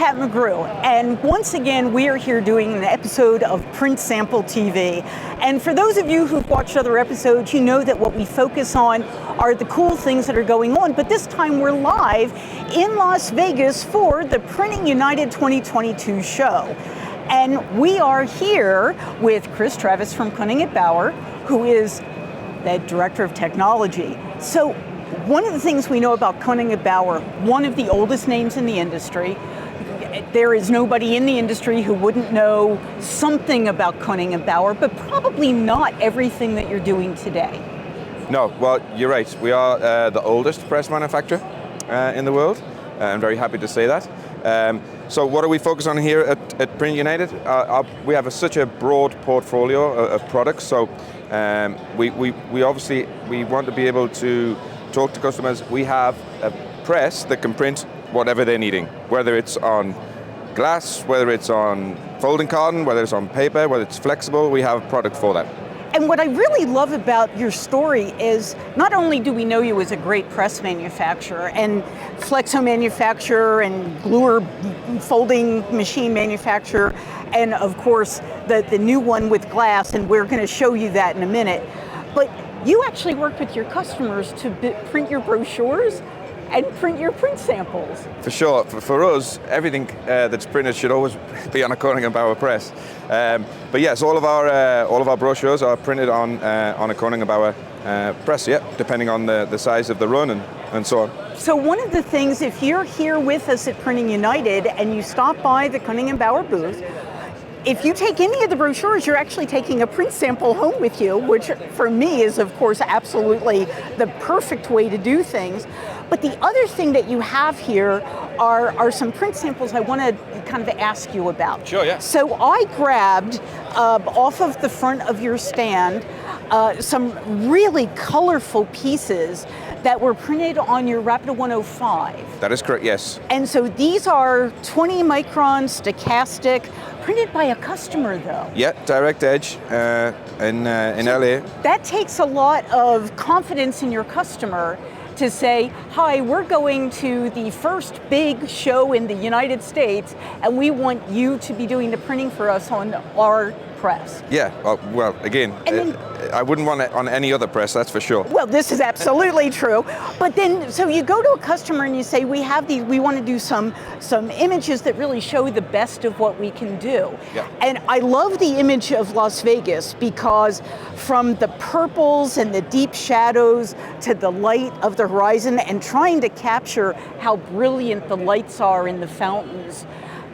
Pat McGrew, and once again we are here doing an episode of Print Sample TV. And for those of you who've watched other episodes, you know that what we focus on are the cool things that are going on, but this time we're live in Las Vegas for the Printing United 2022 show. And we are here with Chris Travis from Koenig Bauer, who is the Director of Technology. So one of the things we know about Koenig Bauer, one of the oldest names in the industry, there is nobody in the industry who wouldn't know something about Koenig Bauer, but probably not everything that you're doing today. No, well, you're right. We are the oldest press manufacturer in the world. I'm very happy to say that. So what do we focus on here at Print United? We have such a broad portfolio of products. So we obviously want to be able to talk to customers. We have a press that can print whatever they're needing, whether it's on glass, whether it's on folding carton, whether it's on paper, whether it's flexible, we have a product for that. And what I really love about your story is not only do we know you as a great press manufacturer and flexo manufacturer and gluer folding machine manufacturer, and of course the new one with glass, and we're going to show you that in a minute, but you actually work with your customers to print your brochures and print your print samples. For sure. For us, everything that's printed should always be on a Koenig Bauer press. But yes, all of our brochures are printed on a Koenig Bauer press, yeah, depending on the size of the run and so on. So one of the things, if you're here with us at Printing United and you stop by the Koenig Bauer booth, if you take any of the brochures, you're actually taking a print sample home with you, which for me is, of course, absolutely the perfect way to do things. But the other thing that you have here are some print samples I want to kind of ask you about. Sure, yeah. So I grabbed off of the front of your stand some really colorful pieces that were printed on your Rapid 105. That is correct, yes. And so these are 20 micron stochastic, printed by a customer though. Yeah, direct edge in LA. That takes a lot of confidence in your customer to say, hi, we're going to the first big show in the United States and we want you to be doing the printing for us on our press. Yeah, well, again, I wouldn't want it on any other press, that's for sure. Well, this is absolutely true. But then, so you go to a customer and you say, we have these, we want to do some images that really show the best of what we can do. Yeah. And I love the image of Las Vegas because from the purples and the deep shadows to the light of the horizon and trying to capture how brilliant the lights are in the fountains,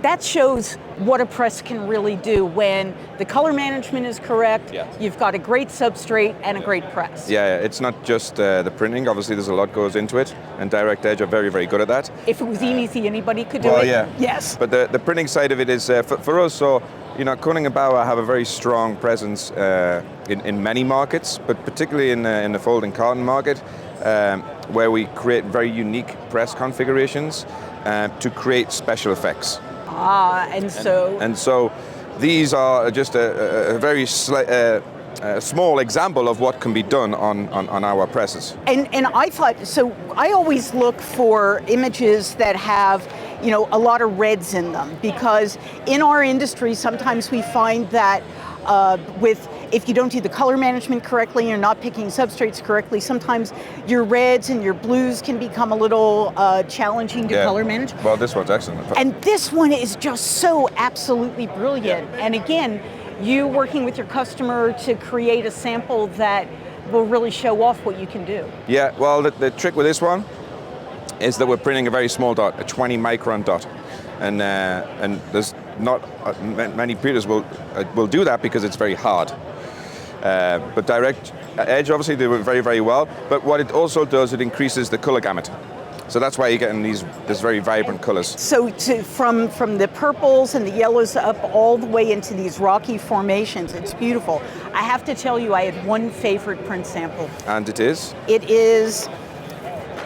that shows what a press can really do when the color management is correct, yeah. You've got a great substrate and a great press. Yeah, it's not just the printing, obviously there's a lot goes into it, and Direct Edge are very, very good at that. If it was easy, anybody could do it? Well, yeah. Yes. But the printing side of it is, for us, so, you know, Koenig Bauer have a very strong presence in many markets, but particularly in the folding carton market, where we create very unique press configurations to create special effects. And so these are just a very small example of what can be done on our presses. And I thought, so I always look for images that have, you know, a lot of reds in them, because in our industry sometimes we find that if you don't do the color management correctly, you're not picking substrates correctly, sometimes your reds and your blues can become a little challenging to color manage. Well, this one's excellent. And this one is just so absolutely brilliant. Yeah. And again, you working with your customer to create a sample that will really show off what you can do. Yeah, well, the trick with this one is that we're printing a very small dot, a 20 micron dot. And there's not many printers will do that because it's very hard. But Direct Edge obviously do it very, very well. But what it also does, it increases the color gamut. So that's why you're getting these very vibrant colors. So from the purples and the yellows up all the way into these rocky formations, it's beautiful. I have to tell you, I had one favorite print sample. And it is? It is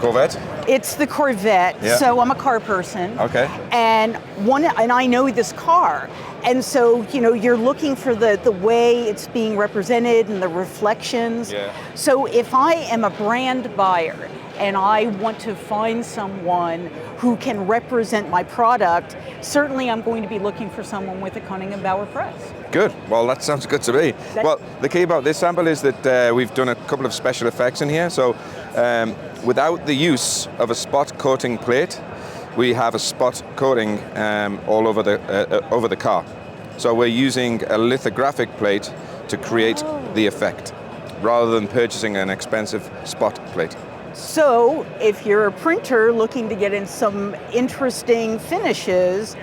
Corvette? It's the Corvette. Yeah. So I'm a car person. Okay. And I know this car. And so, you're looking for the way it's being represented and the reflections. Yeah. So if I am a brand buyer and I want to find someone who can represent my product, certainly I'm going to be looking for someone with a Koenig Bauer press. Good. Well, that sounds good to me. Well, the key about this sample is that we've done a couple of special effects in here. So without the use of a spot coating plate, we have a spot coating all over the car. So we're using a lithographic plate to create the effect, rather than purchasing an expensive spot plate. So if you're a printer looking to get in some interesting finishes,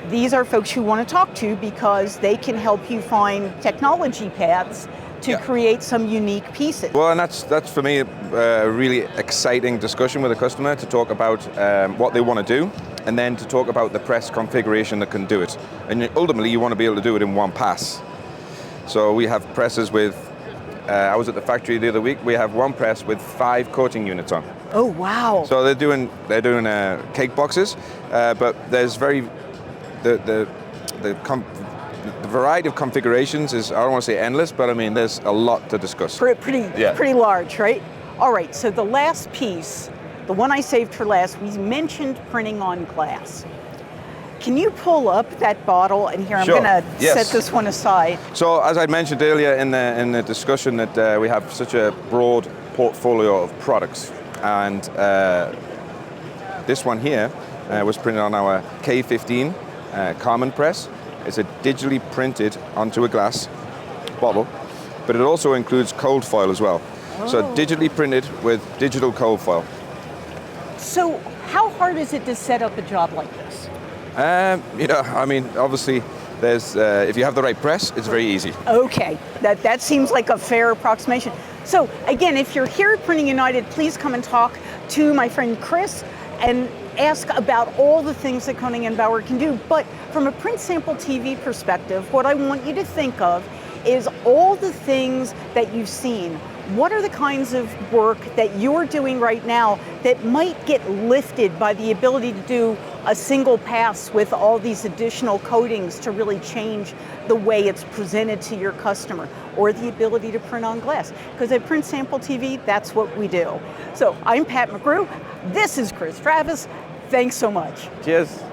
these are folks you want to talk to because they can help you find technology paths to create some unique pieces. Well, and that's for me a really exciting discussion with a customer, to talk about what they want to do, and then to talk about the press configuration that can do it. And ultimately, you want to be able to do it in one pass. So we have presses with, I was at the factory the other week, we have one press with 5 coating units on. Oh, wow. So they're doing cake boxes, but there's the variety of configurations is, I don't want to say endless, but I mean, there's a lot to discuss. Pretty large, right? All right, so the last piece, the one I saved for last, we mentioned printing on glass. Can you pull up that bottle? And here, I'm Sure. going to Yes. set this one aside. So as I mentioned earlier in the discussion, that we have such a broad portfolio of products, and this one here was printed on our K15 Carmen press. It's a digitally printed onto a glass bottle, but it also includes cold foil as well. So digitally printed with digital cold foil. So how hard is it to set up a job like this? I mean, obviously, there's if you have the right press, it's very easy. Okay, that seems like a fair approximation. So again, if you're here at Printing United, please come and talk to my friend Chris and ask about all the things that Koenig & Bauer can do. But from a Print Sample TV perspective, what I want you to think of is all the things that you've seen. What are the kinds of work that you're doing right now that might get lifted by the ability to do a single pass with all these additional coatings to really change the way it's presented to your customer, or the ability to print on glass? Because at Print Sample TV, that's what we do. So I'm Pat McGrew. This is Chris Travis. Thanks so much. Cheers.